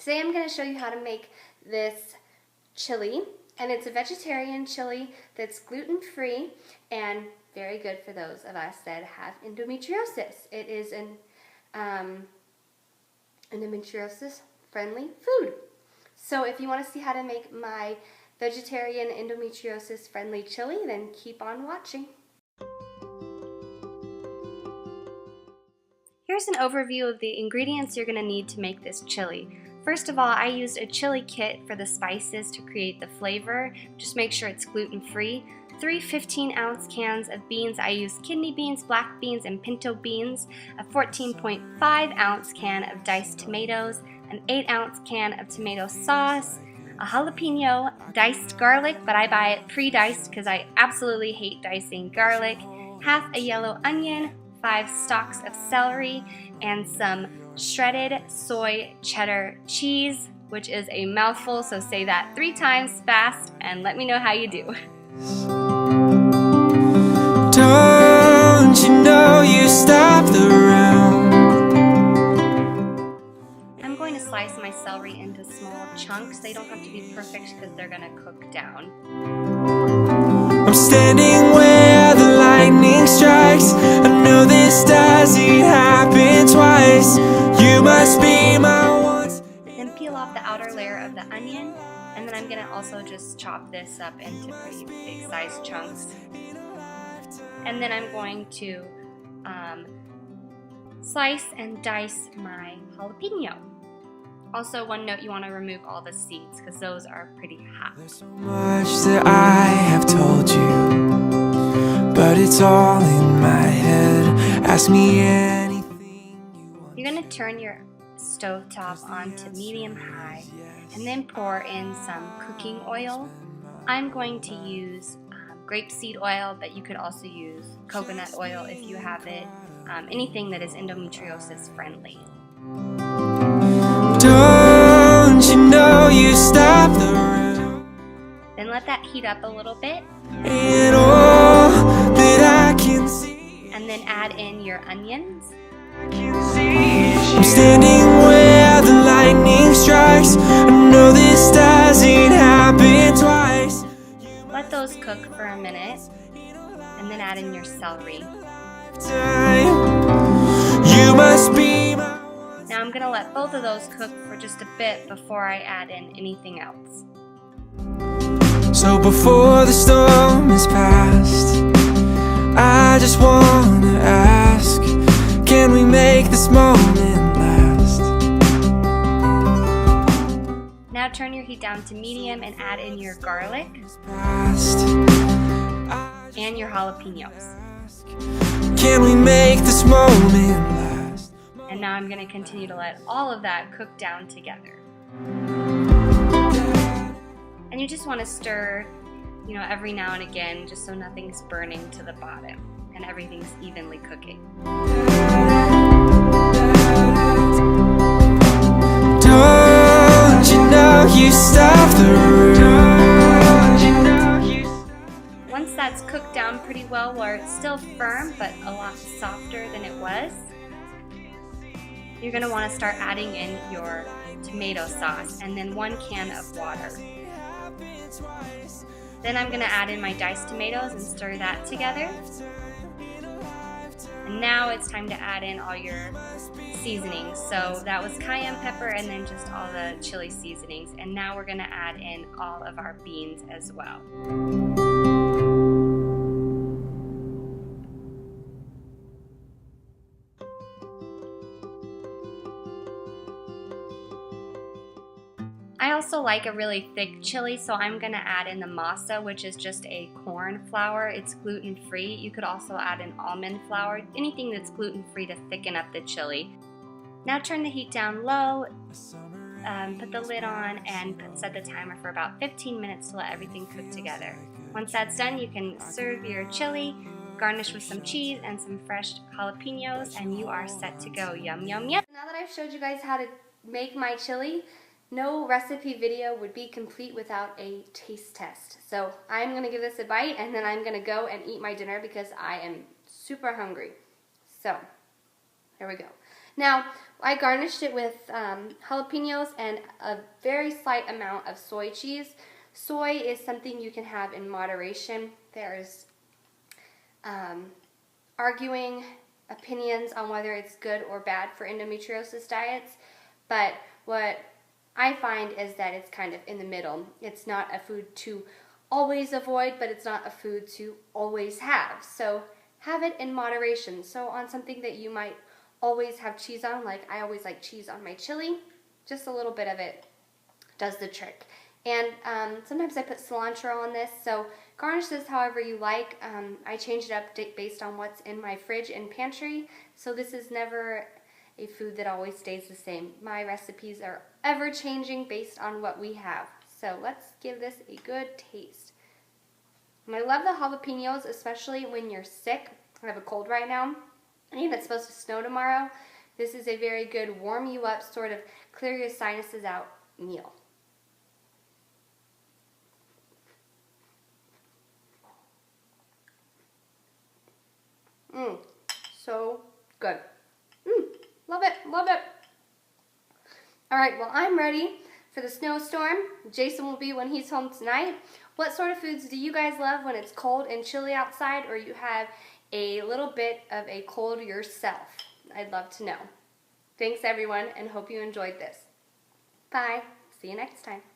Today I'm going to show you how to make this chili, and it's a vegetarian chili that's gluten-free and very good for those of us that have endometriosis. It is an endometriosis-friendly food. So if you want to see how to make my vegetarian endometriosis-friendly chili, then keep on watching. Here's an overview of the ingredients you're going to need to make this chili. First of all, I used a chili kit for the spices to create the flavor. Just make sure it's gluten-free. 3 15-ounce cans of beans. I used kidney beans, black beans, and pinto beans. A 14.5-ounce can of diced tomatoes. An 8-ounce can of tomato sauce. A jalapeno, diced garlic, but I buy it pre-diced because I absolutely hate dicing garlic. Half a yellow onion, 5 stalks of celery, and some shredded soy cheddar cheese, which is a mouthful, so say that 3 times fast and let me know how you do. Don't you know you stopped the round? I'm going to slice my celery into small chunks. They don't have to be perfect because they're going to cook down. I'm standing where the lightning strikes. I know this doesn't happen twice. You must be my once. Then peel off the outer layer of the onion, and then I'm going to also just chop this up into pretty big sized chunks. And then I'm going to slice and dice my jalapeno. Also, one note, you want to remove all the seeds because those are pretty hot. There's so much that I have told you, but it's all in my head. Ask me anything you want. You're going to turn your stovetop on to medium-high and then pour in some cooking oil. I'm going to use grapeseed oil, but you could also use coconut oil if you have it. Anything that is endometriosis friendly. Don't you know you stopped the round? Then let that heat up a little bit. And all that I can see. And then add in your onions. I'm standing where the lightning strikes. I know this doesn't happen twice. Let those cook for a minute. And then add in your celery. You must be my. Now I'm going to let both of those cook for just a bit before I add in anything else. So before the storm is past, I just wanna ask, can we make this moment last? Now turn your heat down to medium and add in your garlic and your jalapenos. Can we make this moment last? And now I'm going to continue to let all of that cook down together. And you just want to stir, every now and again, just so nothing's burning to the bottom and everything's evenly cooking. Don't you know you stopped the room? Once that's cooked down pretty well, where it's still firm but a lot softer than it was, you're going to want to start adding in your tomato sauce and then 1 can of water. Then I'm going to add in my diced tomatoes and stir that together. And now it's time to add in all your seasonings. So that was cayenne pepper and then just all the chili seasonings. And now we're going to add in all of our beans as well. I also like a really thick chili, so I'm going to add in the masa, which is just a corn flour. It's gluten-free. You could also add in almond flour, anything that's gluten-free to thicken up the chili. Now turn the heat down low, put the lid on, and set the timer for about 15 minutes to let everything cook together. Once that's done, you can serve your chili, garnish with some cheese and some fresh jalapenos, and you are set to go. Yum, yum, yum. Now that I've showed you guys how to make my chili, no recipe video would be complete without a taste test. So I'm going to give this a bite and then I'm going to go and eat my dinner because I am super hungry. So here we go. Now, I garnished it with jalapenos and a very slight amount of soy cheese. Soy is something you can have in moderation. There's arguing opinions on whether it's good or bad for endometriosis diets, but what I find is that it's kind of in the middle. It's not a food to always avoid, but it's not a food to always have. So have it in moderation. So on something that you might always have cheese on, like I always like cheese on my chili, just a little bit of it does the trick. And sometimes I put cilantro on this, so garnish this however you like. I change it up based on what's in my fridge and pantry, so this is never a food that always stays the same. My recipes are ever changing based on what we have. So let's give this a good taste. And I love the jalapenos, especially when you're sick. I have a cold right now, and it's supposed to snow tomorrow. This is a very good warm you up, sort of clear your sinuses out meal. So good. Love it, love it. All right, well, I'm ready for the snowstorm. Jason will be when he's home tonight. What sort of foods do you guys love when it's cold and chilly outside, or you have a little bit of a cold yourself? I'd love to know. Thanks, everyone, and hope you enjoyed this. Bye. See you next time.